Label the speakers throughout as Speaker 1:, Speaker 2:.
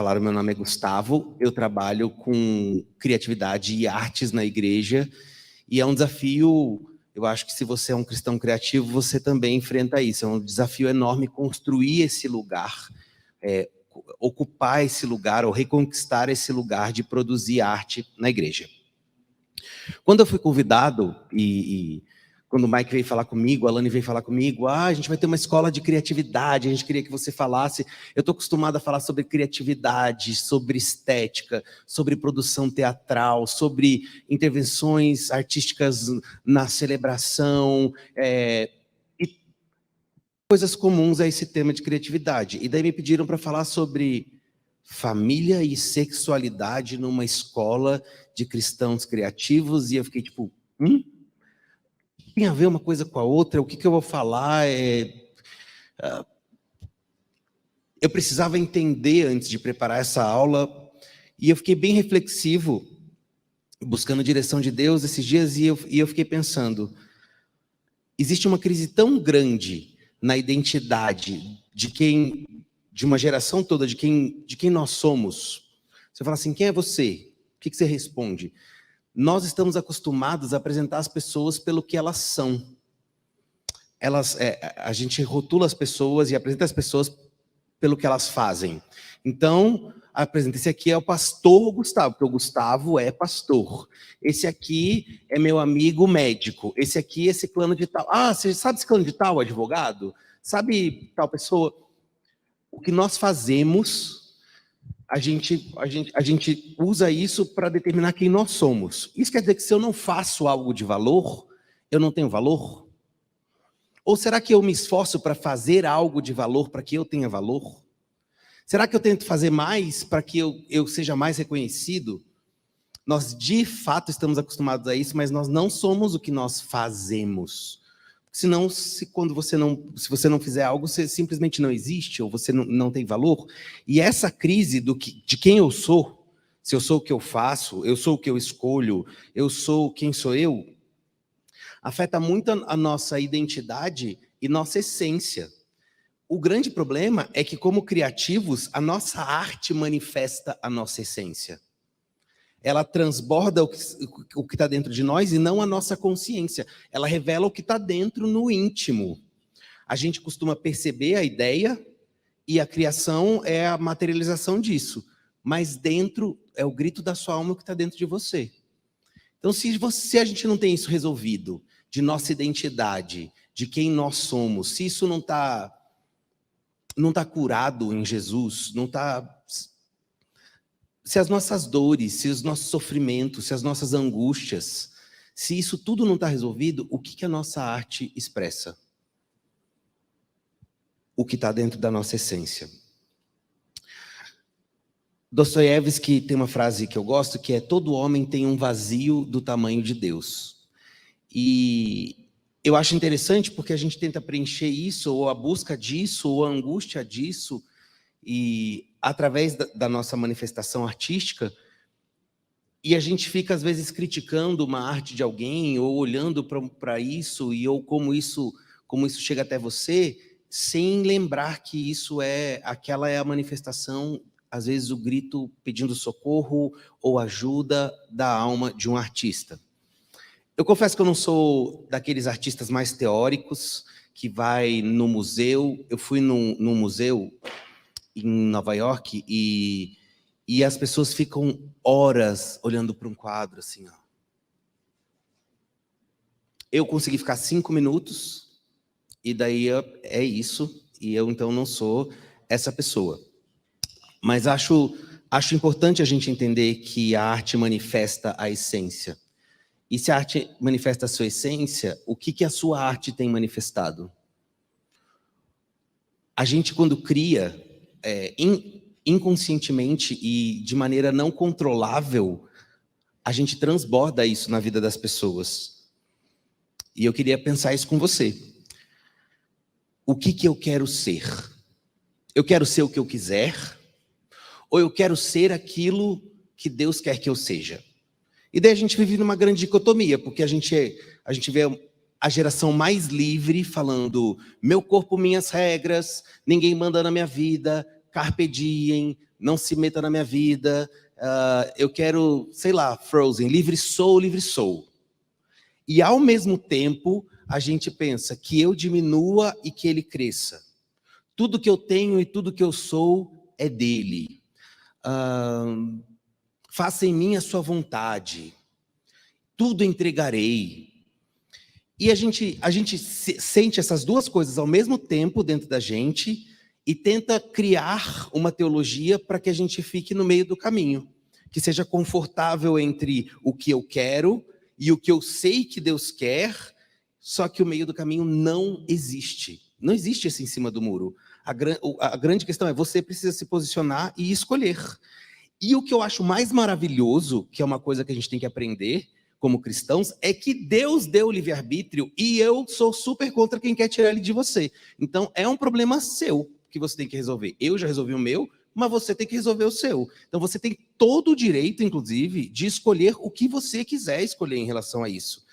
Speaker 1: falaram, meu nome é Gustavo, eu trabalho com criatividade e artes na igreja, e é um desafio, eu acho que se você é um cristão criativo, você também enfrenta isso, é um desafio enorme construir esse lugar, ocupar esse lugar, ou reconquistar esse lugar de produzir arte na igreja. Quando eu fui convidado, quando o Mike veio falar comigo, a Alane veio falar comigo, a gente vai ter uma escola de criatividade, a gente queria que você falasse. Eu estou acostumado a falar sobre criatividade, sobre estética, sobre produção teatral, sobre intervenções artísticas na celebração, e coisas comuns a esse tema de criatividade. E daí me pediram para falar sobre família e sexualidade numa escola de cristãos criativos, e eu fiquei tipo, tem a ver uma coisa com a outra? O que eu vou falar? Eu precisava entender antes de preparar essa aula, e eu fiquei bem reflexivo, buscando a direção de Deus esses dias, e eu fiquei pensando, existe uma crise tão grande na identidade de uma geração toda, de quem nós somos. Você fala assim, quem é você? O que você responde? Nós estamos acostumados a apresentar as pessoas pelo que elas são. A gente rotula as pessoas e apresenta as pessoas pelo que elas fazem. Então, apresenta, esse aqui é o pastor Gustavo, porque o Gustavo é pastor. Esse aqui é meu amigo médico. Esse aqui é esse clã de tal. Você sabe esse clã de tal, advogado? Sabe tal pessoa? O que nós fazemos... A gente usa isso para determinar quem nós somos. Isso quer dizer que se eu não faço algo de valor, eu não tenho valor? Ou será que eu me esforço para fazer algo de valor para que eu tenha valor? Será que eu tento fazer mais para que eu seja mais reconhecido? Nós, de fato, estamos acostumados a isso, mas nós não somos o que nós fazemos. Senão, se você não fizer algo, você simplesmente não existe, ou você não tem valor. E essa crise de quem eu sou, se eu sou o que eu faço, eu sou o que eu escolho, eu sou quem sou eu, afeta muito a nossa identidade e nossa essência. O grande problema é que, como criativos, a nossa arte manifesta a nossa essência. Ela transborda o que está dentro de nós e não a nossa consciência. Ela revela o que está dentro no íntimo. A gente costuma perceber a ideia e a criação é a materialização disso. Mas dentro é o grito da sua alma que está dentro de você. Então, se a gente não tem isso resolvido, de nossa identidade, de quem nós somos, se isso não tá curado em Jesus, não está... Se as nossas dores, se os nossos sofrimentos, se as nossas angústias, se isso tudo não está resolvido, o que a nossa arte expressa? O que está dentro da nossa essência. Dostoiévski tem uma frase que eu gosto, que é: todo homem tem um vazio do tamanho de Deus. E eu acho interessante porque a gente tenta preencher isso, ou a busca disso, ou a angústia disso, e através da nossa manifestação artística, e a gente fica às vezes criticando uma arte de alguém, ou olhando para isso, ou como isso chega até você, sem lembrar que aquela é a manifestação, às vezes o grito pedindo socorro ou ajuda da alma de um artista. Eu confesso que eu não sou daqueles artistas mais teóricos, que vai no museu. Eu fui num museu em Nova York, e as pessoas ficam horas olhando para um quadro, assim, ó. Eu consegui ficar 5 minutos, e daí é isso, e eu então não sou essa pessoa. Mas acho importante a gente entender que a arte manifesta a essência. E se a arte manifesta a sua essência, o que a sua arte tem manifestado? A gente, quando cria, inconscientemente e de maneira não controlável, a gente transborda isso na vida das pessoas. E eu queria pensar isso com você. O que eu quero ser? Eu quero ser o que eu quiser? Ou eu quero ser aquilo que Deus quer que eu seja? E daí a gente vive numa grande dicotomia, porque a gente vê a geração mais livre falando: meu corpo, minhas regras, ninguém manda na minha vida, carpe diem, não se meta na minha vida, eu quero, sei lá, Frozen, livre sou, livre sou. E ao mesmo tempo, a gente pensa que eu diminua e que ele cresça. Tudo que eu tenho e tudo que eu sou é dele. Faça em mim a sua vontade. Tudo entregarei. E a gente sente essas duas coisas ao mesmo tempo dentro da gente e tenta criar uma teologia para que a gente fique no meio do caminho, que seja confortável entre o que eu quero e o que eu sei que Deus quer, só que o meio do caminho não existe. Não existe esse em cima do muro. A grande questão é você precisa se posicionar e escolher. E o que eu acho mais maravilhoso, que é uma coisa que a gente tem que aprender como cristãos, é que Deus deu o livre-arbítrio e eu sou super contra quem quer tirar ele de você. Então é um problema seu que você tem que resolver. Eu já resolvi o meu, mas você tem que resolver o seu. Então você tem todo o direito, inclusive, de escolher o que você quiser escolher em relação a isso.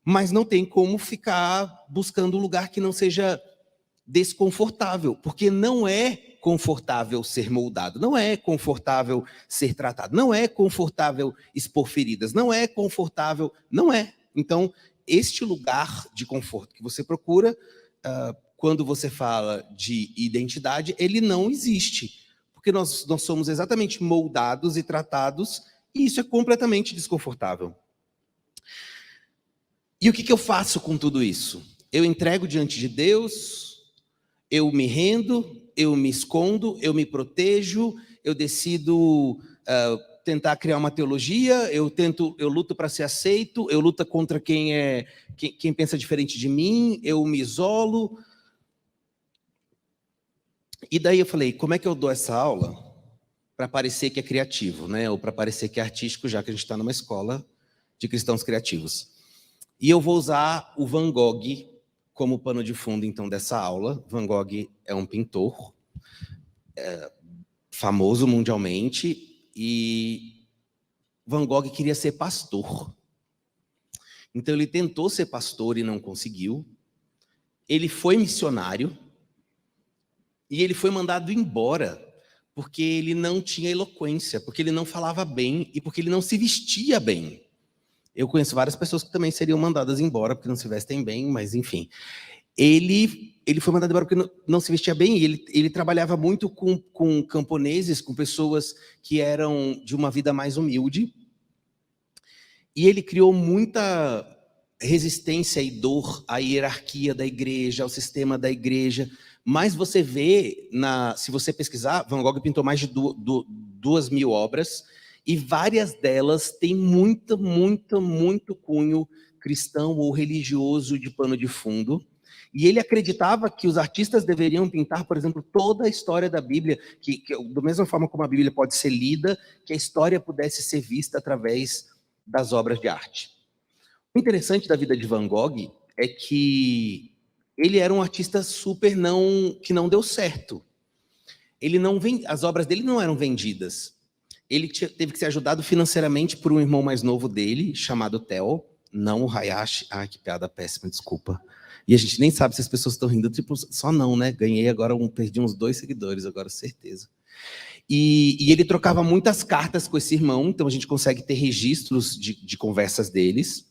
Speaker 1: Mas não tem como ficar buscando um lugar que não seja desconfortável, porque não é confortável ser moldado, não é confortável ser tratado, não é confortável expor feridas, não é confortável, não é. Então, este lugar de conforto que você procura, quando você fala de identidade, ele não existe, porque nós somos exatamente moldados e tratados, e isso é completamente desconfortável. E o que eu faço com tudo isso? Eu entrego diante de Deus, eu me rendo, eu me escondo, eu me protejo, eu decido tentar criar uma teologia, eu luto para ser aceito, eu luto contra quem pensa diferente de mim, eu me isolo. E daí eu falei, como é que eu dou essa aula para parecer que é criativo, né? Ou para parecer que é artístico, já que a gente está numa escola de cristãos criativos. E eu vou usar o Van Gogh como pano de fundo, então, dessa aula. Van Gogh é um pintor famoso mundialmente, e Van Gogh queria ser pastor. Então, ele tentou ser pastor e não conseguiu. Ele foi missionário, e ele foi mandado embora, porque ele não tinha eloquência, porque ele não falava bem, e porque ele não se vestia bem. Eu conheço várias pessoas que também seriam mandadas embora, porque não se vestem bem, mas enfim. Ele foi mandado embora porque não se vestia bem, e ele trabalhava muito com camponeses, com pessoas que eram de uma vida mais humilde, e ele criou muita resistência e dor à hierarquia da igreja, ao sistema da igreja. Mas você vê, se você pesquisar, Van Gogh pintou mais de 2.000 obras, e várias delas têm muito cunho cristão ou religioso de pano de fundo. E ele acreditava que os artistas deveriam pintar, por exemplo, toda a história da Bíblia, que da mesma forma como a Bíblia pode ser lida, que a história pudesse ser vista através das obras de arte. O interessante da vida de Van Gogh é que ele era um artista que não deu certo. As obras dele não eram vendidas. Ele teve que ser ajudado financeiramente por um irmão mais novo dele, chamado Theo, não o Hayashi. Ai, que piada péssima, desculpa. E a gente nem sabe se as pessoas estão rindo, tipo, só não, né? Ganhei agora, perdi uns 2 seguidores agora, certeza. E ele trocava muitas cartas com esse irmão, então a gente consegue ter registros de conversas deles.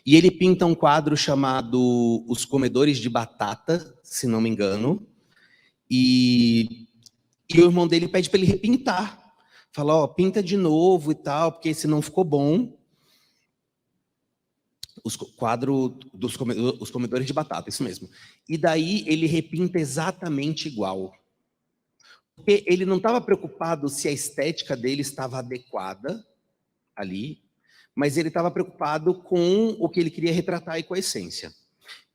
Speaker 1: E ele pinta um quadro chamado Os Comedores de Batata, se não me engano, e o irmão dele pede para ele repintar. Fala, pinta de novo e tal, porque esse não ficou bom. Quadro dos Os Comedores de Batata, isso mesmo. E daí ele repinta exatamente igual. Porque ele não estava preocupado se a estética dele estava adequada ali, mas ele estava preocupado com o que ele queria retratar e com a essência.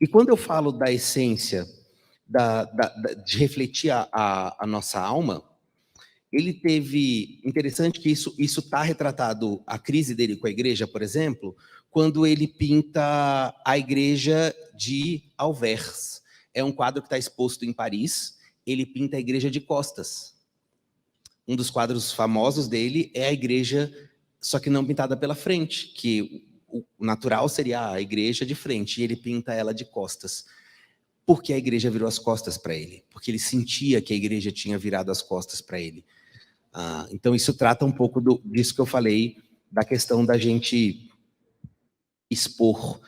Speaker 1: E quando eu falo da essência, de refletir a nossa alma, ele teve... Interessante que isso está retratado, a crise dele com a igreja, por exemplo, quando ele pinta a igreja de Anvers. É um quadro que está exposto em Paris. Ele pinta a igreja de costas. Um dos quadros famosos dele é a igreja, só que não pintada pela frente, que o natural seria a igreja de frente, e ele pinta ela de costas. porque a igreja virou as costas para ele, porque ele sentia que a igreja tinha virado as costas para ele. Então isso trata um pouco disso que eu falei, da questão da gente expor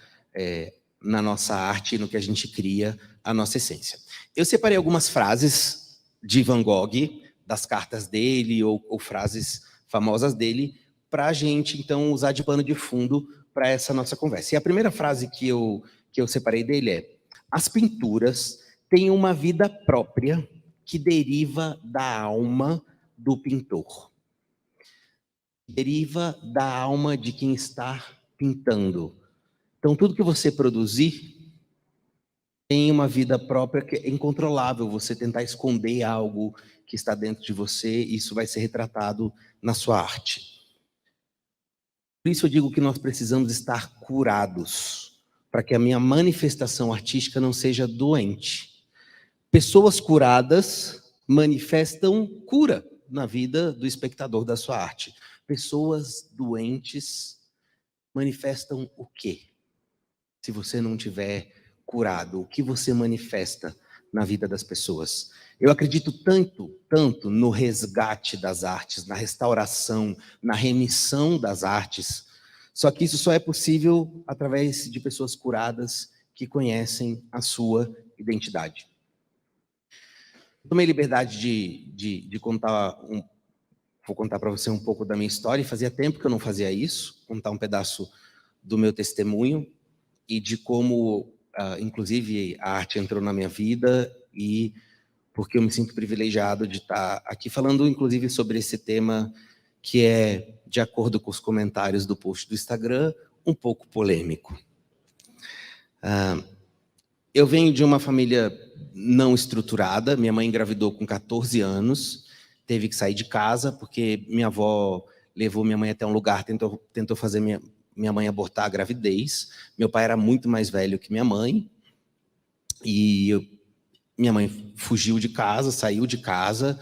Speaker 1: na nossa arte, no que a gente cria, a nossa essência. Eu separei algumas frases de Van Gogh, das cartas dele, ou frases famosas dele, para a gente, então, usar de pano de fundo para essa nossa conversa. E a primeira frase que eu separei dele é: as pinturas têm uma vida própria que deriva da alma do pintor. Deriva da alma de quem está pintando. Então, tudo que você produzir tem uma vida própria que é incontrolável. Você tentar esconder algo que está dentro de você, isso vai ser retratado na sua arte. Por isso eu digo que nós precisamos estar curados, para que a minha manifestação artística não seja doente. Pessoas curadas manifestam cura na vida do espectador da sua arte. Pessoas doentes manifestam o quê? Se você não tiver curado, o que você manifesta na vida das pessoas? Eu acredito tanto no resgate das artes, na restauração, na remissão das artes. Só que isso só é possível através de pessoas curadas que conhecem a sua identidade. Tomei liberdade de contar vou contar para você um pouco da minha história, e fazia tempo que eu não fazia isso, contar um pedaço do meu testemunho e de como, inclusive, a arte entrou na minha vida e porque eu me sinto privilegiado de estar aqui falando, inclusive, sobre esse tema que é, de acordo com os comentários do post do Instagram, um pouco polêmico. Eu venho de uma família não estruturada. Minha mãe engravidou com 14 anos, teve que sair de casa porque minha avó levou minha mãe até um lugar, tentou fazer minha mãe abortar a gravidez. Meu pai era muito mais velho que minha mãe e minha mãe fugiu de casa, saiu de casa,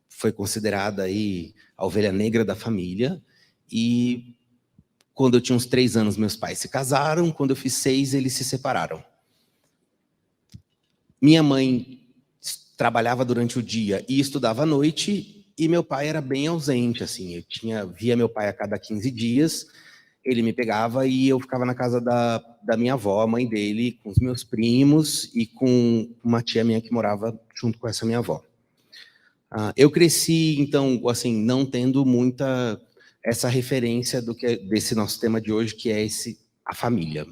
Speaker 1: foi considerada aí a ovelha negra da família. E quando eu tinha uns 3 anos, meus pais se casaram. Quando eu fiz 6, eles se separaram. Minha mãe trabalhava durante o dia e estudava à noite, e meu pai era bem ausente, assim. Eu via meu pai a cada 15 dias, ele me pegava e eu ficava na casa da minha avó, a mãe dele, com os meus primos e com uma tia minha que morava junto com essa minha avó. Eu cresci, então, assim, não tendo muita essa referência desse nosso tema de hoje, que é a família.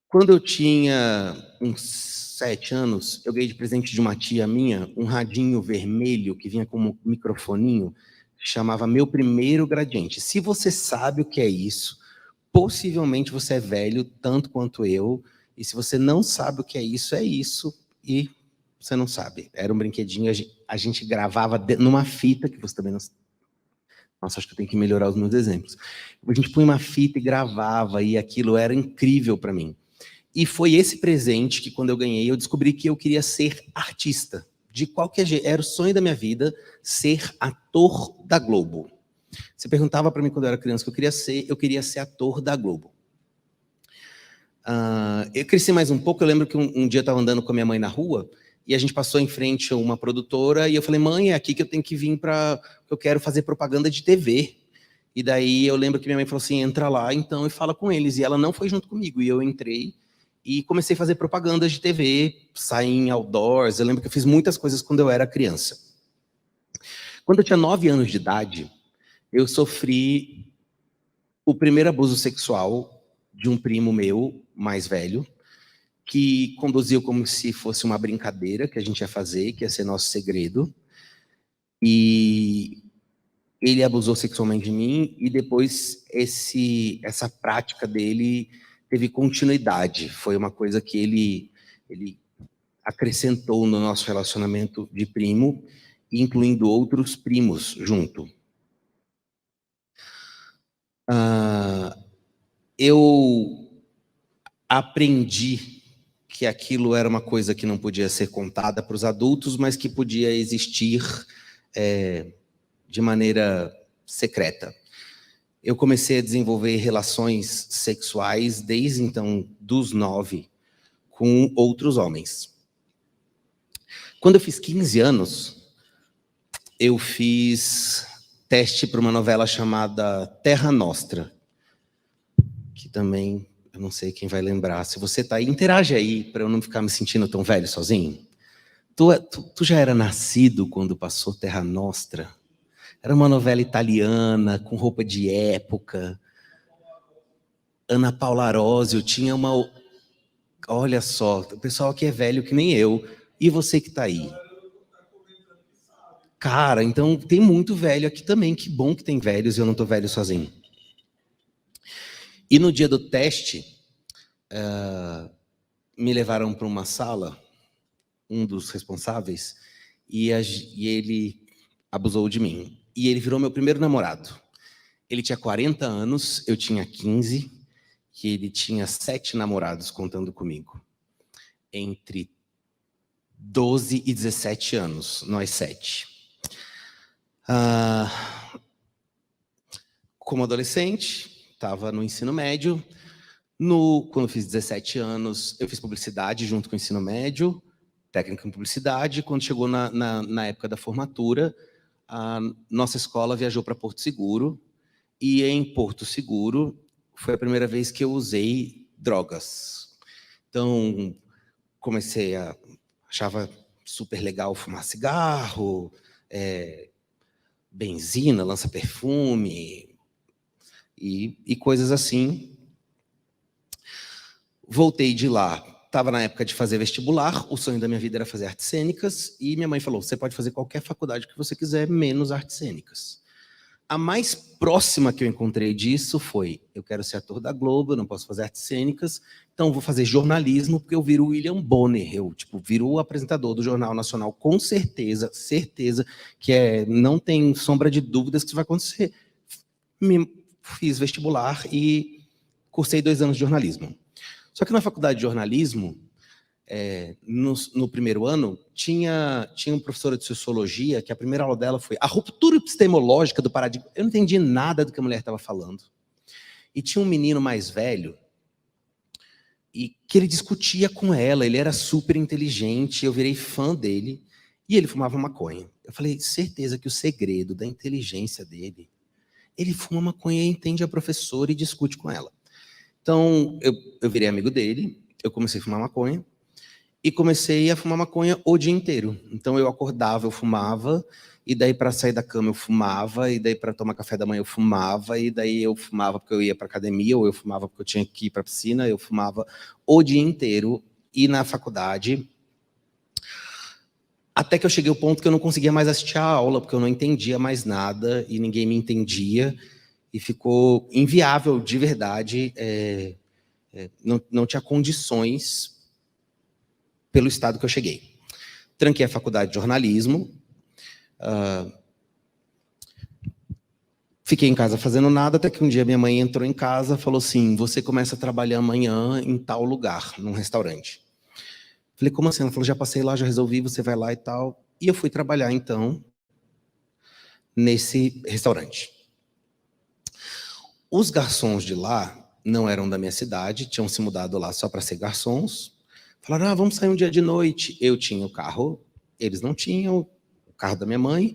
Speaker 1: Quando eu tinha uns 7 anos, eu ganhei de presente de uma tia minha um radinho vermelho que vinha com um microfoninho, chamava Meu Primeiro Gradiente. Se você sabe o que é isso, possivelmente você é velho tanto quanto eu, e se você não sabe o que é isso, e você não sabe. Era um brinquedinho, a gente gravava numa fita, que você também não... Nossa, acho que eu tenho que melhorar os meus exemplos. A gente punha uma fita e gravava, e aquilo era incrível para mim. E foi esse presente que, quando eu ganhei, eu descobri que eu queria ser artista. De qualquer jeito, era o sonho da minha vida ser ator da Globo. Você perguntava para mim quando eu era criança o que eu queria ser ator da Globo. Eu cresci mais um pouco. Eu lembro que um dia eu estava andando com a minha mãe na rua e a gente passou em frente a uma produtora e eu falei: mãe, é aqui que eu tenho que vir eu quero fazer propaganda de TV. E daí eu lembro que minha mãe falou assim: entra lá então e fala com eles. E ela não foi junto comigo, e eu entrei e comecei a fazer propagandas de TV, saí em outdoors. Eu lembro que eu fiz muitas coisas quando eu era criança. Quando eu tinha 9 anos de idade, eu sofri o primeiro abuso sexual de um primo meu, mais velho, que conduziu como se fosse uma brincadeira que a gente ia fazer, que ia ser nosso segredo. E ele abusou sexualmente de mim, e depois essa prática dele teve continuidade. Foi uma coisa que ele acrescentou no nosso relacionamento de primo, incluindo outros primos junto. Eu aprendi que aquilo era uma coisa que não podia ser contada para os adultos, mas que podia existir de maneira secreta. Eu comecei a desenvolver relações sexuais desde então, dos 9, com outros homens. Quando eu fiz 15 anos, eu fiz teste para uma novela chamada Terra Nostra, que também, eu não sei quem vai lembrar. Se você está aí, interage aí, para eu não ficar me sentindo tão velho sozinho. Tu já era nascido quando passou Terra Nostra? Era uma novela italiana, com roupa de época. Ana Paula Arósio tinha uma... Olha só, o pessoal aqui é velho que nem eu. E você que está aí? Cara, então tem muito velho aqui também. Que bom que tem velhos e eu não estou velho sozinho. E no dia do teste, me levaram para uma sala, um dos responsáveis, e ele abusou de mim. E ele virou meu primeiro namorado. Ele tinha 40 anos, eu tinha 15, e ele tinha 7 namorados contando comigo. Entre 12 e 17 anos, nós 7. Como adolescente, estava no ensino médio. Quando eu fiz 17 anos, eu fiz publicidade junto com o ensino médio, técnica em publicidade. Quando chegou na época da formatura, a nossa escola viajou para Porto Seguro, e em Porto Seguro foi a primeira vez que eu usei drogas. Então, achava super legal fumar cigarro, benzina, lança-perfume e coisas assim. Voltei de lá, estava na época de fazer vestibular, o sonho da minha vida era fazer artes cênicas, e minha mãe falou, você pode fazer qualquer faculdade que você quiser, menos artes cênicas. A mais próxima que eu encontrei disso foi, eu quero ser ator da Globo, eu não posso fazer artes cênicas, então vou fazer jornalismo, porque eu viro o William Bonner, eu viro o apresentador do Jornal Nacional, com certeza, que não tem sombra de dúvidas que isso vai acontecer. Fiz vestibular e cursei 2 anos de jornalismo. Só que na faculdade de jornalismo, no primeiro ano, tinha uma professora de sociologia, que a primeira aula dela foi a ruptura epistemológica do paradigma. Eu não entendi nada do que a mulher estava falando. E tinha um menino mais velho, e que ele discutia com ela, ele era super inteligente, eu virei fã dele, e ele fumava maconha. Eu falei, certeza que o segredo da inteligência dele, ele fuma maconha e entende a professora e discute com ela. Então, eu virei amigo dele, eu comecei a fumar maconha, e comecei a fumar maconha o dia inteiro. Então, eu acordava, eu fumava, e daí para sair da cama eu fumava, e daí para tomar café da manhã eu fumava, e daí eu fumava porque eu ia para academia, ou eu fumava porque eu tinha que ir para a piscina, eu fumava o dia inteiro, e na faculdade, até que eu cheguei ao ponto que eu não conseguia mais assistir a aula, porque eu não entendia mais nada, e ninguém me entendia, e ficou inviável, de verdade, não tinha condições pelo estado que eu cheguei. Tranquei a faculdade de jornalismo, fiquei em casa fazendo nada, até que um dia minha mãe entrou em casa e falou assim, você começa a trabalhar amanhã em tal lugar, num restaurante. Falei, como assim? Ela falou, já passei lá, já resolvi, você vai lá e tal. E eu fui trabalhar, então, nesse restaurante. Os garçons de lá não eram da minha cidade, tinham se mudado lá só para ser garçons. Falaram, vamos sair um dia de noite. Eu tinha o carro, eles não tinham, o carro da minha mãe.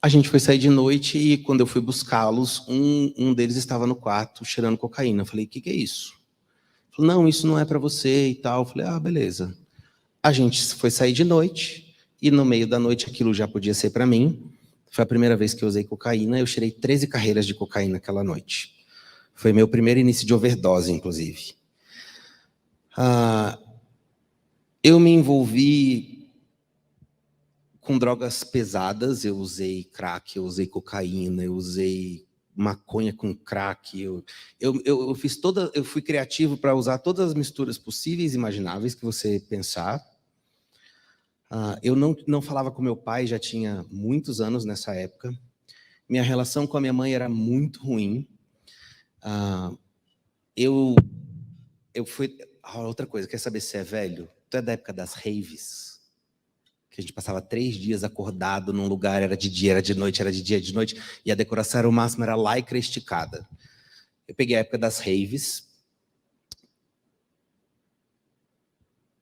Speaker 1: A gente foi sair de noite e quando eu fui buscá-los, um deles estava no quarto cheirando cocaína. Eu falei, o que é isso? Ele falou, não, isso não é para você e tal. Eu falei, beleza. A gente foi sair de noite e no meio da noite aquilo já podia ser para mim. Foi a primeira vez que eu usei cocaína, eu cheirei 13 carreiras de cocaína aquela noite. Foi meu primeiro início de overdose, inclusive. Eu me envolvi com drogas pesadas, eu usei crack, eu usei cocaína, eu usei maconha com crack, eu fui criativo para usar todas as misturas possíveis e imagináveis que você pensar. Eu não falava com meu pai, já tinha muitos anos nessa época. Minha relação com a minha mãe era muito ruim. Eu fui... outra coisa, quer saber se é velho? Tu é da época das raves? Que a gente passava 3 dias acordado num lugar, era de dia, era de noite, era de dia, de noite, e a decoração era o máximo, era lycra esticada. Eu peguei a época das raves.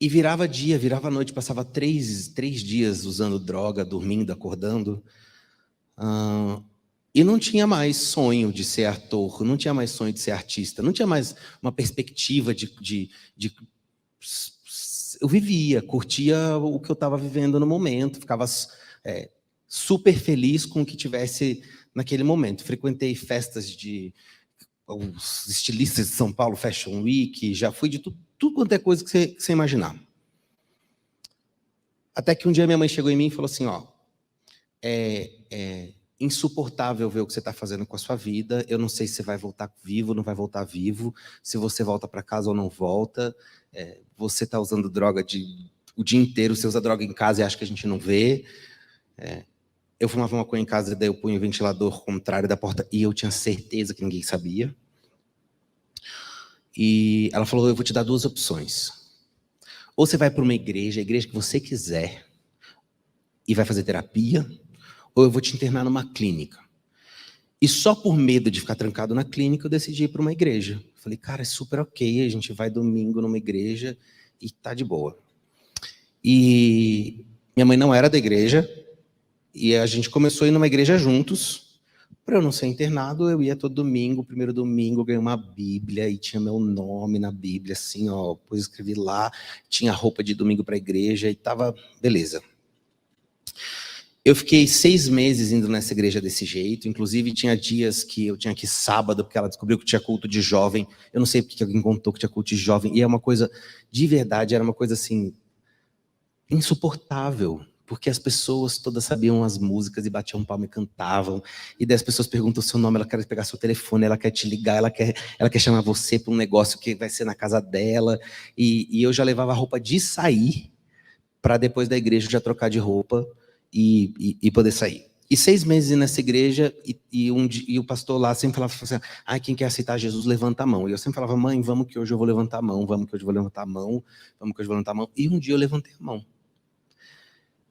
Speaker 1: E virava dia, virava noite, passava três dias usando droga, dormindo, acordando. E não tinha mais sonho de ser ator, não tinha mais sonho de ser artista, não tinha mais uma perspectiva de eu vivia, curtia o que eu estava vivendo no momento, ficava super feliz com o que tivesse naquele momento. Frequentei festas de os estilistas de São Paulo, Fashion Week, já fui de tudo quanto é coisa que você imaginar. Até que um dia minha mãe chegou em mim e falou assim, ó, é insuportável ver o que você está fazendo com a sua vida, eu não sei se você vai voltar vivo ou não vai voltar vivo, se você volta para casa ou não volta, você está usando droga o dia inteiro, você usa droga em casa e acha que a gente não vê. Eu fumava maconha em casa, daí eu punho o ventilador contrário da porta e eu tinha certeza que ninguém sabia. E ela falou, eu vou te dar 2 opções. Ou você vai para uma igreja, a igreja que você quiser, e vai fazer terapia, ou eu vou te internar numa clínica. E só por medo de ficar trancado na clínica, eu decidi ir para uma igreja. Falei, cara, é super ok, a gente vai domingo numa igreja e tá de boa. E minha mãe não era da igreja, e a gente começou a ir numa igreja juntos. Para eu não ser internado, eu ia todo domingo, primeiro domingo, eu ganhei uma Bíblia e tinha meu nome na Bíblia, assim, ó, depois escrevi lá, tinha roupa de domingo para a igreja e tava, beleza. Eu fiquei 6 meses indo nessa igreja desse jeito, inclusive tinha dias que eu tinha que ir sábado, porque ela descobriu que tinha culto de jovem, eu não sei porque alguém contou que tinha culto de jovem, e é uma coisa, de verdade, era uma coisa assim, insuportável, porque as pessoas todas sabiam as músicas e batiam palma e cantavam, e daí as pessoas perguntam o seu nome, ela quer pegar seu telefone, ela quer te ligar, ela quer chamar você para um negócio que vai ser na casa dela, e eu já levava a roupa de sair, para depois da igreja já trocar de roupa e poder sair. E 6 meses nessa igreja, e o pastor lá sempre falava assim, quem quer aceitar Jesus, levanta a mão. E eu sempre falava, mãe, vamos que hoje eu vou levantar a mão, vamos que hoje eu vou levantar a mão, vamos que hoje eu vou levantar a mão. E um dia eu levantei a mão.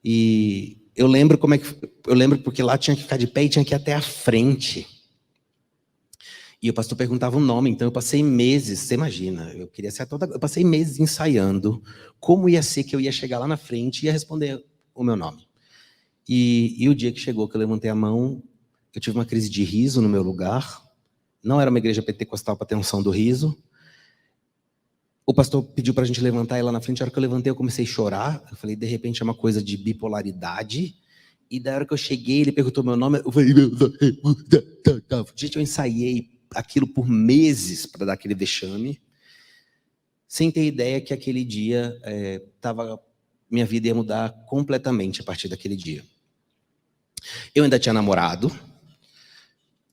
Speaker 1: E eu lembro porque lá tinha que ficar de pé e tinha que ir até a frente. E o pastor perguntava o nome, então eu passei meses, você imagina, eu passei meses ensaiando como ia ser que eu ia chegar lá na frente e ia responder o meu nome. E o dia que chegou, que eu levantei a mão, eu tive uma crise de riso no meu lugar, não era uma igreja pentecostal para ter unção do riso. O pastor pediu para a gente levantar e lá na frente, a hora que eu levantei, eu comecei a chorar. Eu falei, de repente é uma coisa de bipolaridade. E da hora que eu cheguei, ele perguntou meu nome, eu falei, gente, eu ensaiei aquilo por meses para dar aquele vexame, sem ter ideia que aquele dia minha vida ia mudar completamente a partir daquele dia. Eu ainda tinha namorado.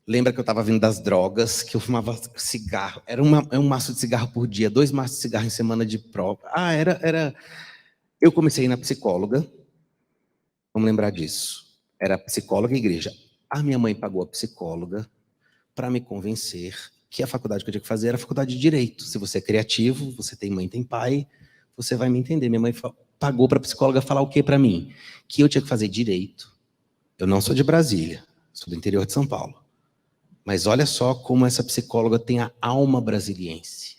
Speaker 1: Lembra que eu estava vindo das drogas, que eu fumava cigarro. Era um maço de cigarro por dia, 2 maços de cigarro em semana de prova. Eu comecei a ir na psicóloga. Vamos lembrar disso. Era psicóloga e igreja. A minha mãe pagou a psicóloga para me convencer que a faculdade que eu tinha que fazer era a faculdade de Direito. Se você é criativo, você tem mãe, tem pai, você vai me entender. Minha mãe pagou para a psicóloga falar o quê para mim? Que eu tinha que fazer Direito. Eu não sou de Brasília, sou do interior de São Paulo. Mas olha só como essa psicóloga tem a alma brasiliense.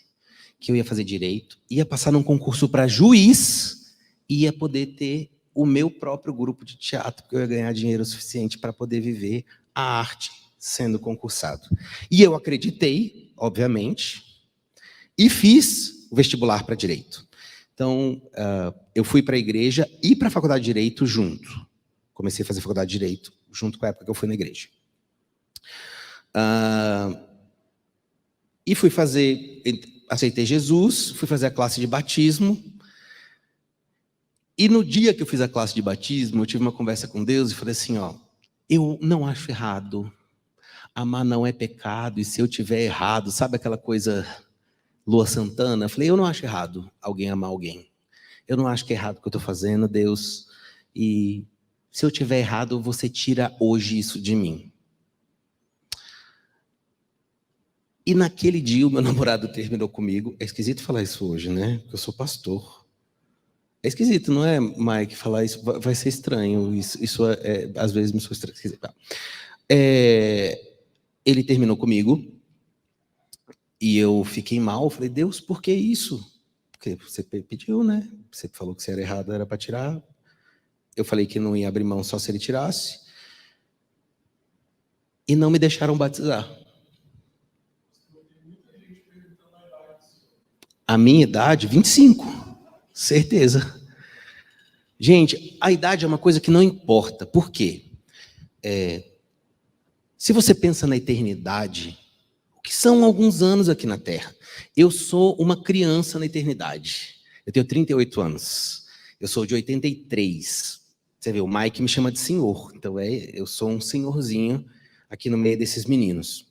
Speaker 1: Que eu ia fazer Direito, ia passar num concurso para juiz, e ia poder ter o meu próprio grupo de teatro, porque eu ia ganhar dinheiro suficiente para poder viver a arte sendo concursado. E eu acreditei, obviamente, e fiz o vestibular para Direito. Então, eu fui para a igreja e para a faculdade de Direito junto. Comecei a fazer faculdade de Direito junto com a época que eu fui na igreja. E aceitei Jesus, fui fazer a classe de batismo. E no dia que eu fiz a classe de batismo, eu tive uma conversa com Deus e falei assim, ó, eu não acho errado, amar não é pecado, e se eu tiver errado, sabe aquela coisa Lua Santana? Eu falei, eu não acho errado alguém amar alguém. Eu não acho que é errado o que eu estou fazendo, Deus, e se eu tiver errado, você tira hoje isso de mim. E naquele dia o meu namorado terminou comigo. É esquisito falar isso hoje, né? Porque eu sou pastor. É esquisito, não é, Mike? Falar isso vai ser estranho. Isso às vezes me soa esquisito. Ele terminou comigo e eu fiquei mal. Falei, Deus, por que isso? Porque você pediu, né? Você falou que se era errado, era para tirar. Eu falei que não ia abrir mão só se ele tirasse. E não me deixaram batizar. A minha idade, 25. Certeza. Gente, a idade é uma coisa que não importa. Por quê? Se você pensa na eternidade, o que são alguns anos aqui na Terra? Eu sou uma criança na eternidade. Eu tenho 38 anos. Eu sou de 83. Você vê, o Mike me chama de senhor. Então, eu sou um senhorzinho aqui no meio desses meninos.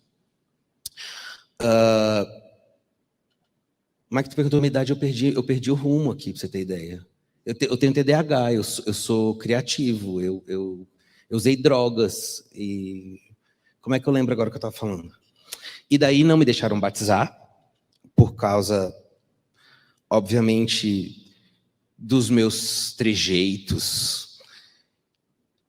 Speaker 1: Mike, tu perguntou a minha idade, eu perdi o rumo aqui, para você ter ideia. Eu tenho TDAH, eu sou criativo, eu usei drogas. E como é que eu lembro agora o que eu estava falando? E daí não me deixaram batizar, por causa, obviamente, dos meus trejeitos.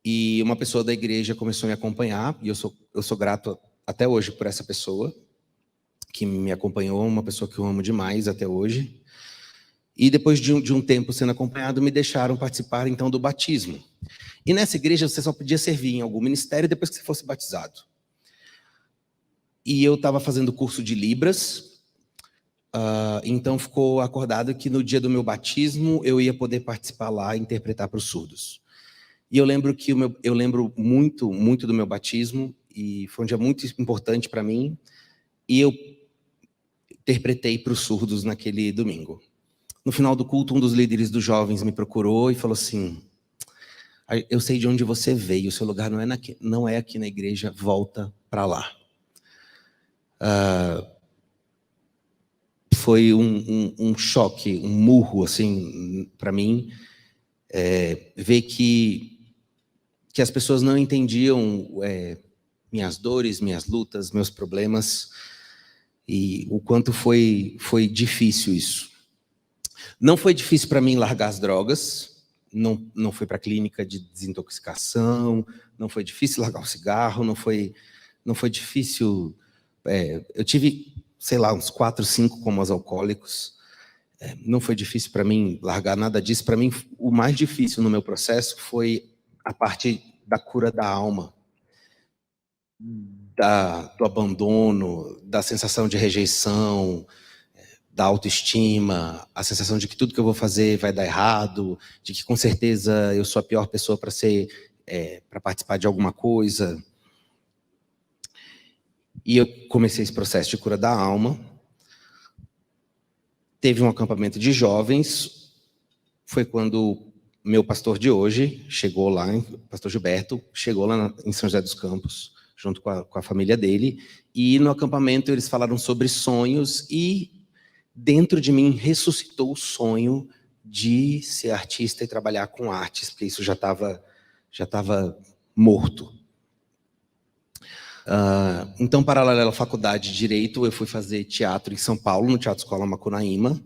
Speaker 1: E uma pessoa da igreja começou a me acompanhar, e eu sou grato até hoje por essa pessoa, que me acompanhou, uma pessoa que eu amo demais até hoje. E depois de um tempo sendo acompanhado, me deixaram participar, então, do batismo. E nessa igreja você só podia servir em algum ministério depois que você fosse batizado. E eu estava fazendo curso de Libras, então ficou acordado que no dia do meu batismo eu ia poder participar lá e interpretar para os surdos. E eu lembro que eu lembro muito, muito do meu batismo, e foi um dia muito importante para mim, e eu interpretei para os surdos naquele domingo. No final do culto, um dos líderes dos jovens me procurou e falou assim: eu sei de onde você veio, o seu lugar não é aqui na igreja, volta para lá. Foi um choque, um murro assim para mim, ver que as pessoas não entendiam minhas dores, minhas lutas, meus problemas, e o quanto foi difícil isso. Não foi difícil para mim largar as drogas, não foi para a clínica de desintoxicação, não foi difícil largar o cigarro, não foi difícil. Eu tive, sei lá, uns 4, 5 comas alcoólicos. Não foi difícil para mim largar nada disso. Para mim, o mais difícil no meu processo foi a parte da cura da alma, do abandono, da sensação de rejeição, da autoestima, a sensação de que tudo que eu vou fazer vai dar errado, de que com certeza eu sou a pior pessoa para participar de alguma coisa. E eu comecei esse processo de cura da alma. Teve um acampamento de jovens, foi quando meu pastor de hoje chegou lá, o pastor Gilberto, chegou lá em São José dos Campos, junto com a família dele, e no acampamento eles falaram sobre sonhos, e dentro de mim ressuscitou o sonho de ser artista e trabalhar com artes, porque isso já estava morto. Então, paralelo à faculdade de Direito, eu fui fazer teatro em São Paulo, no Teatro Escola Macunaíma,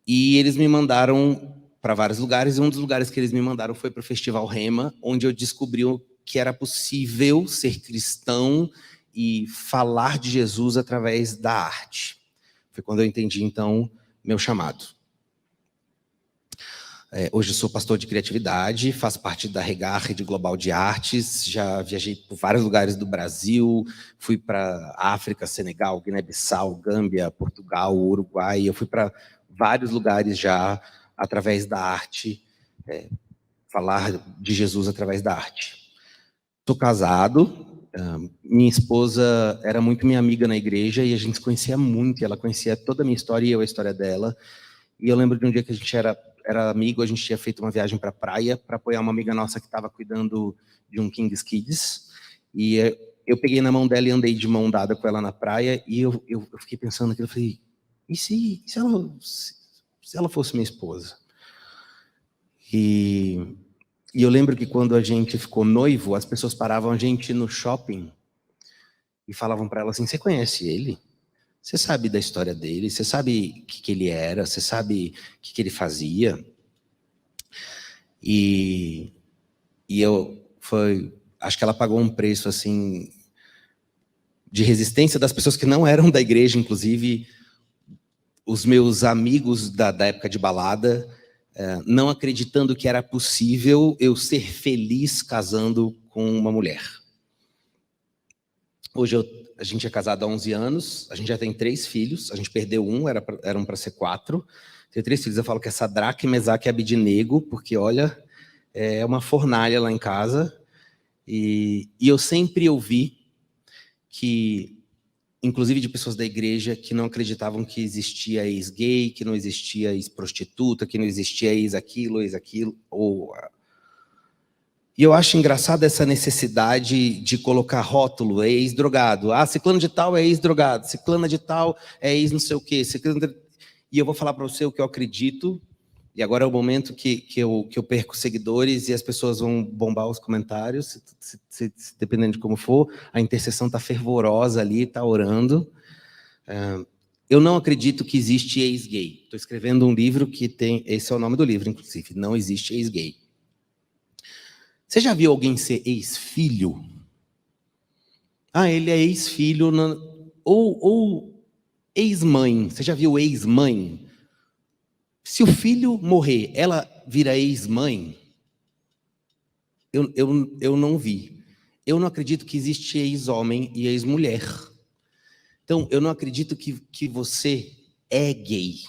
Speaker 1: e eles me mandaram para vários lugares, e um dos lugares que eles me mandaram foi para o Festival Rema, onde eu descobri que era possível ser cristão e falar de Jesus através da arte. Foi quando eu entendi, então, meu chamado. Hoje eu sou pastor de criatividade, faço parte da Rede Global de Artes, já viajei por vários lugares do Brasil, fui para África, Senegal, Guiné-Bissau, Gâmbia, Portugal, Uruguai, eu fui para vários lugares já através da arte, falar de Jesus através da arte. Sou casado, minha esposa era muito minha amiga na igreja e a gente se conhecia muito, ela conhecia toda a minha história e eu a história dela. E eu lembro de um dia que a gente era amigo, a gente tinha feito uma viagem para a praia para apoiar uma amiga nossa que estava cuidando de um King's Kids. E eu peguei na mão dela e andei de mão dada com ela na praia, e eu fiquei pensando naquilo, eu falei, e se ela fosse minha esposa? E eu lembro que quando a gente ficou noivo, as pessoas paravam a gente no shopping e falavam para ela assim: você conhece ele? Você sabe da história dele? Você sabe o que ele era? Você sabe o que ele fazia? E acho que ela pagou um preço assim de resistência das pessoas que não eram da igreja, inclusive, os meus amigos da época de balada, não acreditando que era possível eu ser feliz casando com uma mulher. Hoje a gente é casado há 11 anos, a gente já tem 3 filhos, a gente perdeu um, eram para ser 4. Tem 3 filhos, eu falo que é Sadraque, Mesaque e Abidnego, porque, olha, é uma fornalha lá em casa. E eu sempre ouvi que, inclusive de pessoas da igreja, que não acreditavam que existia ex-gay, que não existia ex-prostituta, que não existia ex-aquilo, E eu acho engraçado essa necessidade de colocar rótulo, é ex-drogado. Ah, ciclano de tal é ex-drogado, ciclana de tal é ex não sei o quê. E eu vou falar para você o que eu acredito, e agora é o momento que eu perco seguidores e as pessoas vão bombar os comentários, dependendo de como for. A intercessão está fervorosa ali, está orando. Eu não acredito que existe ex-gay. Estou escrevendo um livro que tem... Esse é o nome do livro, inclusive. Não existe ex-gay. Você já viu alguém ser ex-filho? Ah, ele é ex-filho... Ou ex-mãe. Você já viu ex-mãe? Se o filho morrer, ela vira ex-mãe? Eu não vi. Eu não acredito que existe ex-homem e ex-mulher. Então, eu não acredito que você é gay.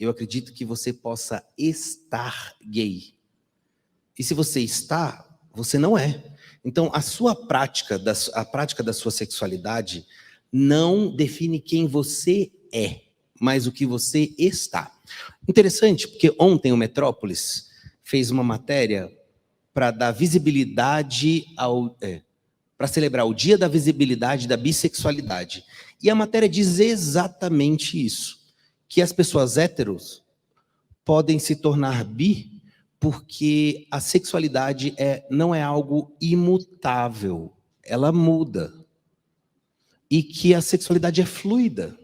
Speaker 1: Eu acredito que você possa estar gay. E se você está, você não é. Então, a prática da sua sexualidade não define quem você é, mas o que você está. Interessante, porque ontem o Metrópolis fez uma matéria para dar visibilidade para celebrar o Dia da Visibilidade da Bissexualidade. E a matéria diz exatamente isso, que as pessoas héteros podem se tornar bi porque a sexualidade não é algo imutável, ela muda. E que a sexualidade é fluida.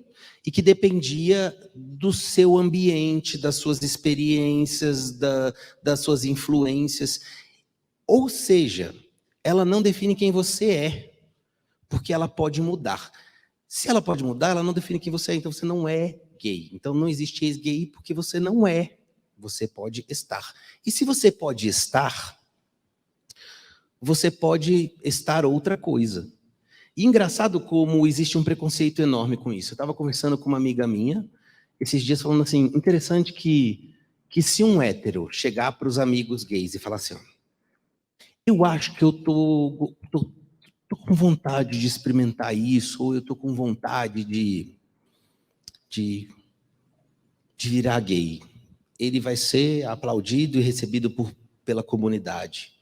Speaker 1: E que dependia do seu ambiente, das suas experiências, das suas influências. Ou seja, ela não define quem você é, porque ela pode mudar. Se ela pode mudar, ela não define quem você é, então você não é gay. Então não existe ex-gay porque você não é. Você pode estar. E se você pode estar, você pode estar outra coisa. E engraçado como existe um preconceito enorme com isso. Eu estava conversando com uma amiga minha, esses dias, falando assim, interessante que se um hétero chegar para os amigos gays e falar assim, eu acho que eu tô com vontade de experimentar isso, ou eu tô com vontade de virar gay. Ele vai ser aplaudido e recebido pela comunidade.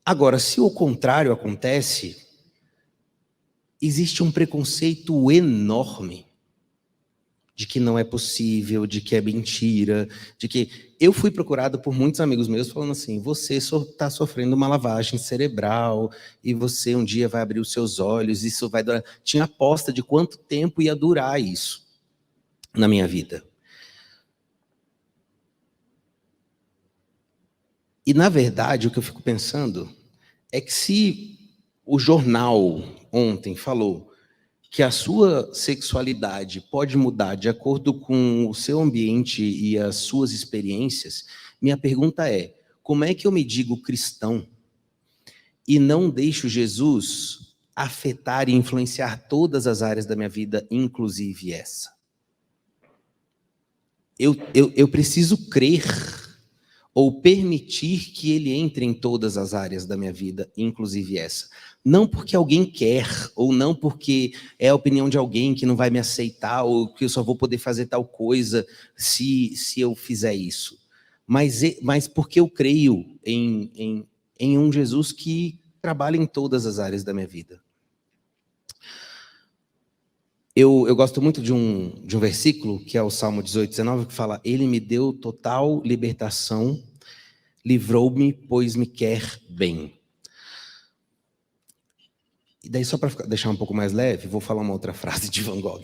Speaker 1: Agora, se o contrário acontece, existe um preconceito enorme de que não é possível, de que é mentira, de que... Eu fui procurado por muitos amigos meus falando assim, você está sofrendo uma lavagem cerebral e você um dia vai abrir os seus olhos, isso vai durar... Tinha aposta de quanto tempo ia durar isso na minha vida. E, na verdade, o que eu fico pensando é que se o jornal ontem falou que a sua sexualidade pode mudar de acordo com o seu ambiente e as suas experiências, minha pergunta é, como é que eu me digo cristão e não deixo Jesus afetar e influenciar todas as áreas da minha vida, inclusive essa? Eu preciso crer ou permitir que ele entre em todas as áreas da minha vida, inclusive essa. Não porque alguém quer, ou não porque é a opinião de alguém que não vai me aceitar, ou que eu só vou poder fazer tal coisa se eu fizer isso. Mas porque eu creio em um Jesus que trabalha em todas as áreas da minha vida. Eu gosto muito de um versículo, que é o Salmo 18, 19, que fala, ele me deu total libertação, livrou-me, pois me quer bem. E daí, só para deixar um pouco mais leve, vou falar uma outra frase de Van Gogh.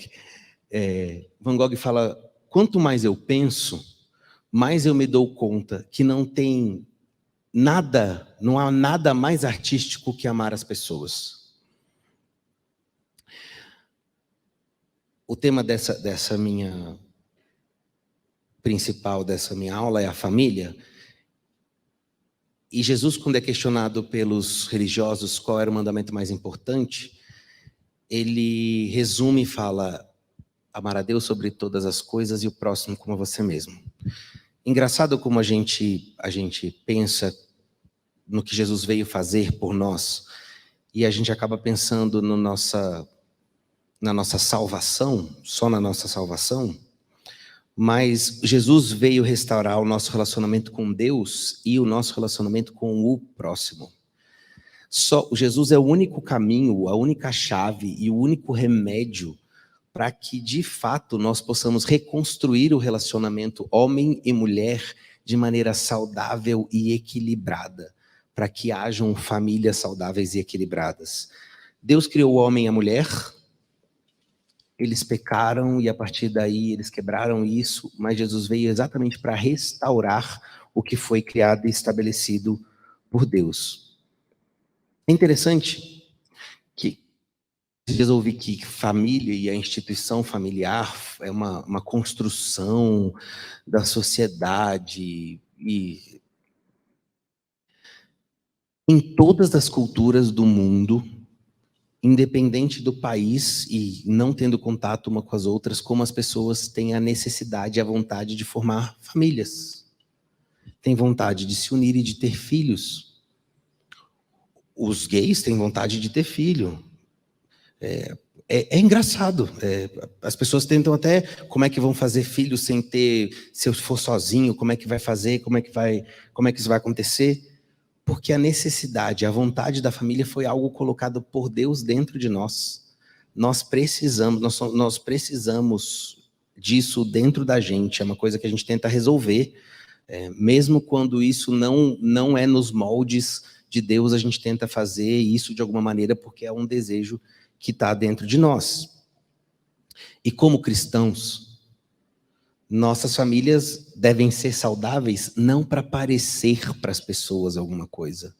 Speaker 1: Van Gogh fala, quanto mais eu penso, mais eu me dou conta que não há nada mais artístico que amar as pessoas. O tema dessa minha principal, dessa minha aula é a família. E Jesus, quando é questionado pelos religiosos qual era o mandamento mais importante, ele resume e fala: amar a Deus sobre todas as coisas e o próximo como a você mesmo. Engraçado como a gente pensa no que Jesus veio fazer por nós, e a gente acaba pensando na nossa salvação, só na nossa salvação, mas Jesus veio restaurar o nosso relacionamento com Deus e o nosso relacionamento com o próximo. Só Jesus é o único caminho, a única chave e o único remédio para que, de fato, nós possamos reconstruir o relacionamento homem e mulher de maneira saudável e equilibrada, para que hajam famílias saudáveis e equilibradas. Deus criou o homem e a mulher, eles pecaram e a partir daí eles quebraram isso, mas Jesus veio exatamente para restaurar o que foi criado e estabelecido por Deus. É interessante que eu ouvi que família e a instituição familiar é uma construção da sociedade, e em todas as culturas do mundo, independente do país e não tendo contato uma com as outras, como as pessoas têm a necessidade e a vontade de formar famílias, têm vontade de se unir e de ter filhos. Os gays têm vontade de ter filho. É engraçado. As pessoas tentam até como é que vão fazer filho sem ter, se eu for sozinho, como é que vai fazer, como é que isso vai acontecer? Porque a necessidade, a vontade da família foi algo colocado por Deus dentro de nós. Nós precisamos disso dentro da gente. É uma coisa que a gente tenta resolver, mesmo quando isso não é nos moldes de Deus, a gente tenta fazer isso de alguma maneira porque é um desejo que está dentro de nós. E como cristãos, nossas famílias devem ser saudáveis não para parecer para as pessoas alguma coisa.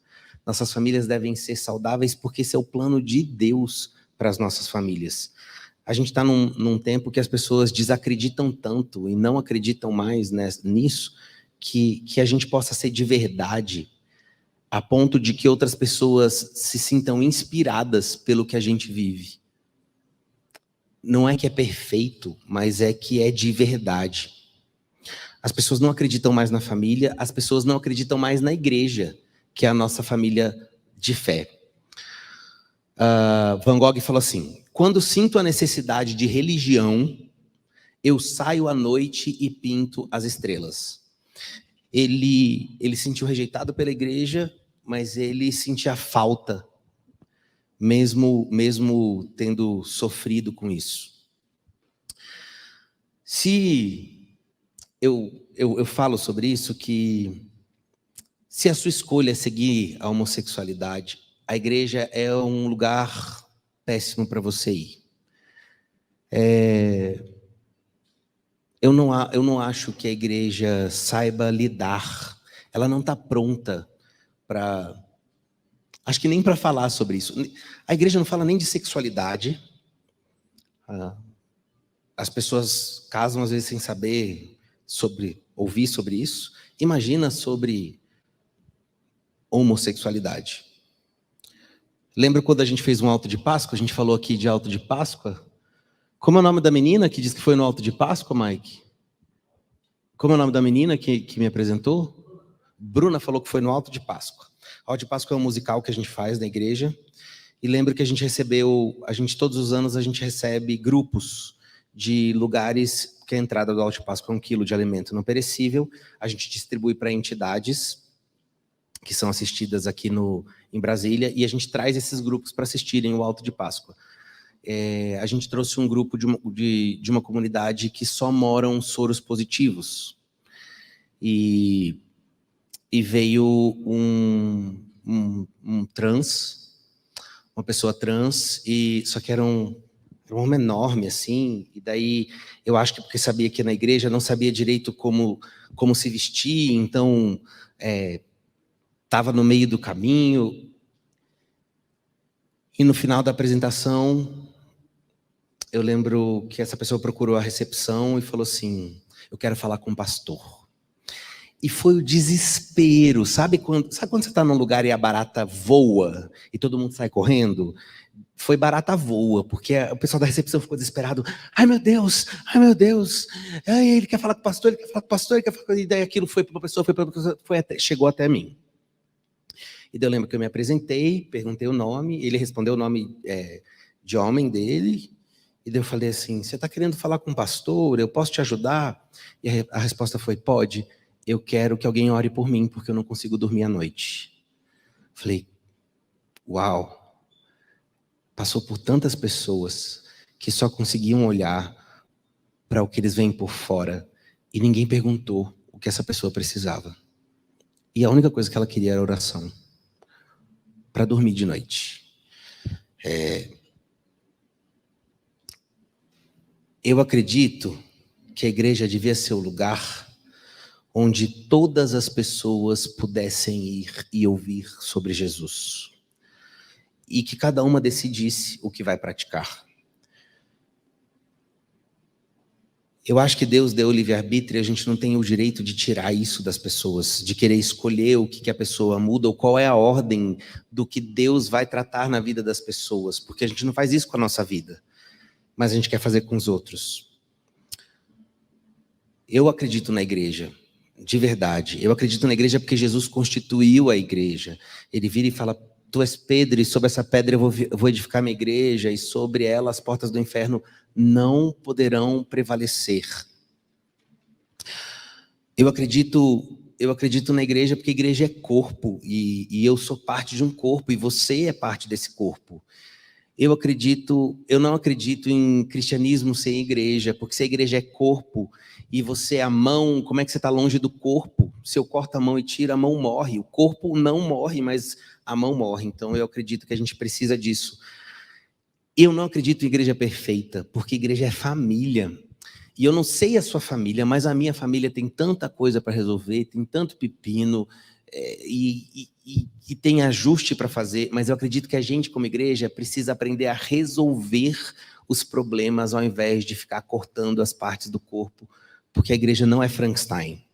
Speaker 1: Nossas famílias devem ser saudáveis porque esse é o plano de Deus para as nossas famílias. A gente está num tempo que as pessoas desacreditam tanto e não acreditam mais nisso, que a gente possa ser de verdade, a ponto de que outras pessoas se sintam inspiradas pelo que a gente vive. Não é que é perfeito, mas é que é de verdade. As pessoas não acreditam mais na família, as pessoas não acreditam mais na igreja, que é a nossa família de fé. Van Gogh falou assim: quando sinto a necessidade de religião, eu saio à noite e pinto as estrelas. Ele sentiu rejeitado pela igreja, mas ele sentia falta, mesmo tendo sofrido com isso. Se eu falo sobre isso, que se a sua escolha é seguir a homossexualidade, a igreja é um lugar péssimo para você ir. Eu não acho que a igreja saiba lidar. Ela não está pronta para... Acho que nem para falar sobre isso. A igreja não fala nem de sexualidade. As pessoas casam às vezes sem saber ouvir sobre isso. Imagina sobre homossexualidade. Lembra quando a gente fez um alto de Páscoa? A gente falou aqui de alto de Páscoa. Como é o nome da menina que disse que foi no alto de Páscoa, Mike? Como é o nome da menina que me apresentou? Bruna falou que foi no alto de Páscoa. O alto de Páscoa é um musical que a gente faz na igreja. E lembro que a gente recebeu, todos os anos a gente recebe grupos de lugares, que a entrada do alto de Páscoa é 1 quilo de alimento não perecível. A gente distribui para entidades que são assistidas aqui em Brasília, e a gente traz esses grupos para assistirem o alto de Páscoa. A gente trouxe um grupo de uma comunidade que só moram soros positivos. E veio um trans, uma pessoa trans, só que era um homem enorme, assim, e daí eu acho que porque sabia que na igreja não sabia direito como se vestir, então estava no meio do caminho. E no final da apresentação, eu lembro que essa pessoa procurou a recepção e falou assim: eu quero falar com o pastor. E foi o desespero, sabe quando você está num lugar e a barata voa e todo mundo sai correndo? Foi barata voa, porque o pessoal da recepção ficou desesperado. Ai meu Deus, ai meu Deus. Ai, ele quer falar com o pastor, ele quer falar com o pastor, ele quer falar com... E daí aquilo foi para uma pessoa, chegou até mim. E daí eu lembro que eu me apresentei, perguntei o nome, ele respondeu o nome de homem dele, e daí eu falei assim: você está querendo falar com o pastor? Eu posso te ajudar? E a resposta foi: pode. Eu quero que alguém ore por mim, porque eu não consigo dormir à noite. Falei: uau. Passou por tantas pessoas que só conseguiam olhar para o que eles veem por fora, e ninguém perguntou o que essa pessoa precisava. E a única coisa que ela queria era oração, para dormir de noite. Eu acredito que a igreja devia ser o lugar onde todas as pessoas pudessem ir e ouvir sobre Jesus. E que cada uma decidisse o que vai praticar. Eu acho que Deus deu o livre-arbítrio e a gente não tem o direito de tirar isso das pessoas, de querer escolher o que a pessoa muda ou qual é a ordem do que Deus vai tratar na vida das pessoas, porque a gente não faz isso com a nossa vida, mas a gente quer fazer com os outros. Eu acredito na igreja, de verdade. Eu acredito na igreja porque Jesus constituiu a igreja. Ele vira e fala: tu és Pedro, e sobre essa pedra eu vou edificar minha igreja, e sobre ela as portas do inferno não poderão prevalecer. Eu acredito na igreja porque a igreja é corpo, e eu sou parte de um corpo, e você é parte desse corpo. Eu não acredito em cristianismo sem igreja, porque se a igreja é corpo e você é a mão, como é que você está longe do corpo? Se eu corto a mão e tiro, a mão morre. O corpo não morre, mas a mão morre. Então eu acredito que a gente precisa disso. Eu não acredito em igreja perfeita, porque igreja é família. E eu não sei a sua família, mas a minha família tem tanta coisa para resolver, tem tanto pepino, e tem ajuste para fazer, mas eu acredito que a gente, como igreja, precisa aprender a resolver os problemas ao invés de ficar cortando as partes do corpo, porque a igreja não é Frankenstein.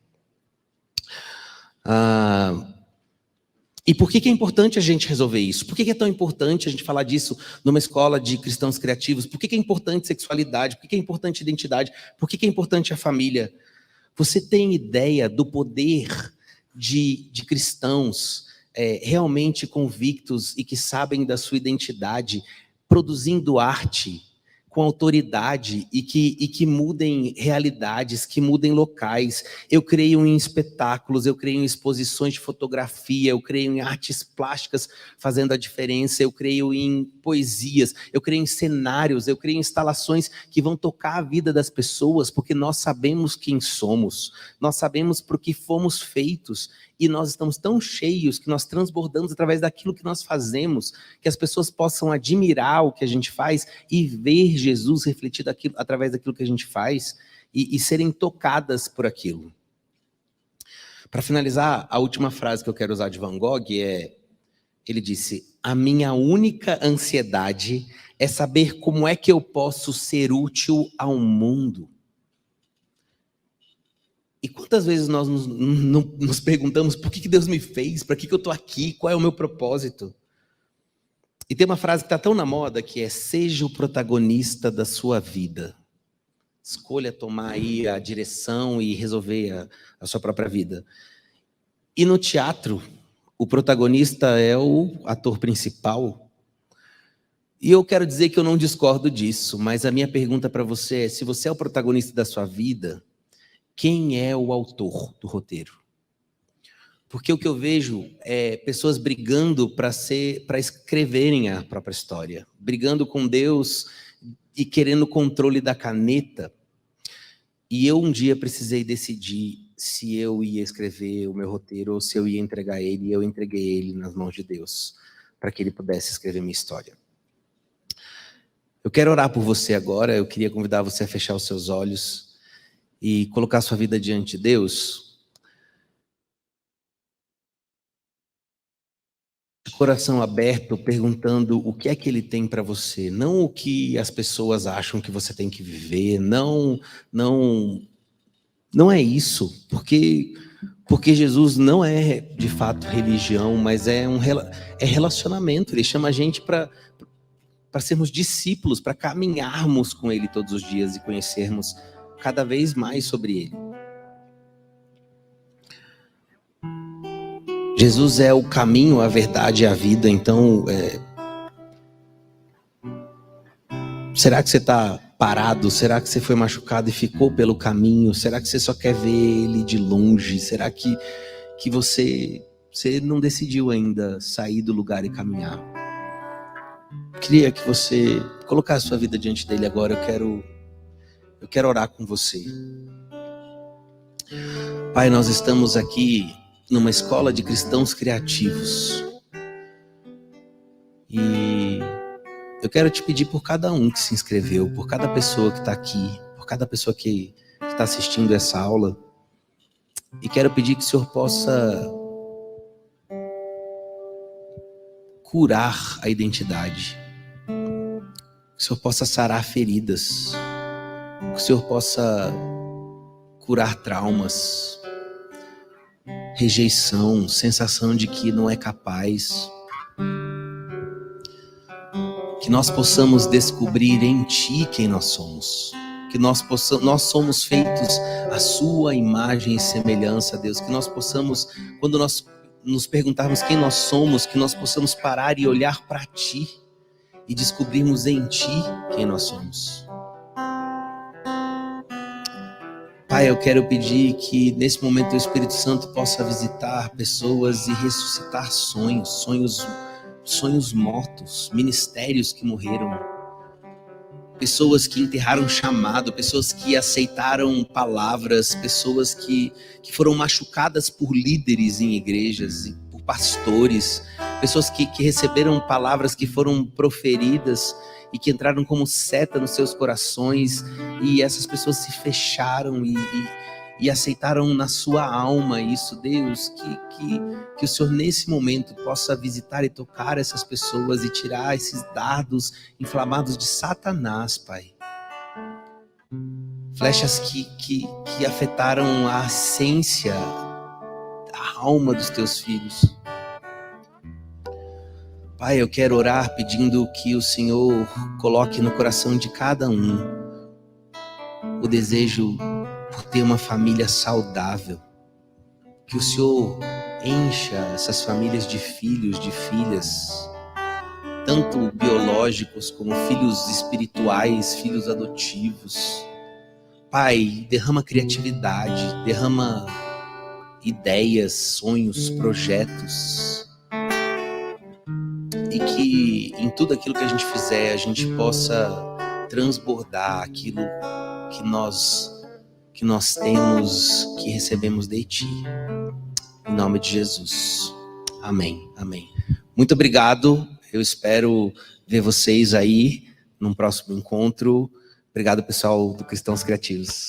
Speaker 1: E por que é importante a gente resolver isso? Por que é tão importante a gente falar disso numa escola de cristãos criativos? Por que é importante sexualidade? Por que é importante identidade? Por que é importante a família? Você tem ideia do poder de cristãos realmente convictos e que sabem da sua identidade, produzindo arte com autoridade e que mudem realidades, que mudem locais? Eu creio em espetáculos, eu creio em exposições de fotografia, eu creio em artes plásticas fazendo a diferença, eu creio em poesias, eu creio em cenários, eu creio em instalações que vão tocar a vida das pessoas, porque nós sabemos quem somos, nós sabemos por que fomos feitos, e nós estamos tão cheios que nós transbordamos através daquilo que nós fazemos, que as pessoas possam admirar o que a gente faz e ver Jesus refletido através daquilo que a gente faz e serem tocadas por aquilo. Para finalizar, a última frase que eu quero usar de Van Gogh ele disse: a minha única ansiedade é saber como é que eu posso ser útil ao mundo. E quantas vezes nós nos perguntamos por que Deus me fez, para que eu estou aqui, qual é o meu propósito? E tem uma frase que está tão na moda que é: seja o protagonista da sua vida. Escolha tomar aí a direção e resolver a sua própria vida. E no teatro, o protagonista é o ator principal. E eu quero dizer que eu não discordo disso, mas a minha pergunta para você é: se você é o protagonista da sua vida, quem é o autor do roteiro? Porque o que eu vejo é pessoas brigando para escreverem a própria história, brigando com Deus e querendo o controle da caneta. E eu um dia precisei decidir se eu ia escrever o meu roteiro ou se eu ia entregar ele, e eu entreguei ele nas mãos de Deus, para que ele pudesse escrever minha história. Eu quero orar por você agora, eu queria convidar você a fechar os seus olhos e colocar sua vida diante de Deus. coração aberto, perguntando o que é que ele tem para você, não o que as pessoas acham que você tem que viver, não é isso, porque Jesus não é de fato religião, mas é relacionamento. Ele chama a gente para sermos discípulos, para caminharmos com ele todos os dias e conhecermos cada vez mais sobre ele. Jesus é o caminho, a verdade e a vida. Então, será que você está parado? Será que você foi machucado e ficou pelo caminho? Será que você só quer ver ele de longe? Será que você não decidiu ainda sair do lugar e caminhar? Queria que você colocasse sua vida diante dele agora. Eu quero orar com você. Pai, nós estamos aqui numa escola de cristãos criativos. E eu quero te pedir por cada um que se inscreveu, por cada pessoa que está aqui, por cada pessoa que está assistindo essa aula. E quero pedir que o Senhor possa curar a identidade. Que o Senhor possa sarar feridas. Que o Senhor possa curar traumas, rejeição, sensação de que não é capaz. Que nós possamos descobrir em Ti quem nós somos. Que nós somos feitos à Sua imagem e semelhança, Deus. Que nós possamos, quando nós nos perguntarmos quem nós somos, que nós possamos parar e olhar para Ti e descobrirmos em Ti quem nós somos. Pai, eu quero pedir que nesse momento o Espírito Santo possa visitar pessoas e ressuscitar sonhos mortos, ministérios que morreram, pessoas que enterraram chamado, pessoas que aceitaram palavras, pessoas que foram machucadas por líderes em igrejas, por pastores, pessoas que receberam palavras que foram proferidas e que entraram como seta nos seus corações, e essas pessoas se fecharam e aceitaram na sua alma isso. Deus, que o Senhor nesse momento possa visitar e tocar essas pessoas e tirar esses dardos inflamados de Satanás, Pai. Flechas que afetaram a essência, a alma dos teus filhos. Pai, eu quero orar pedindo que o Senhor coloque no coração de cada um o desejo por ter uma família saudável. Que o Senhor encha essas famílias de filhos, de filhas, tanto biológicos como filhos espirituais, filhos adotivos. Pai, derrama criatividade, derrama ideias, sonhos, projetos. E que em tudo aquilo que a gente fizer, a gente possa transbordar aquilo que nós temos, que recebemos de Ti. Em nome de Jesus. Amém. Amém. Muito obrigado. Eu espero ver vocês aí num próximo encontro. Obrigado, pessoal do Cristãos Criativos.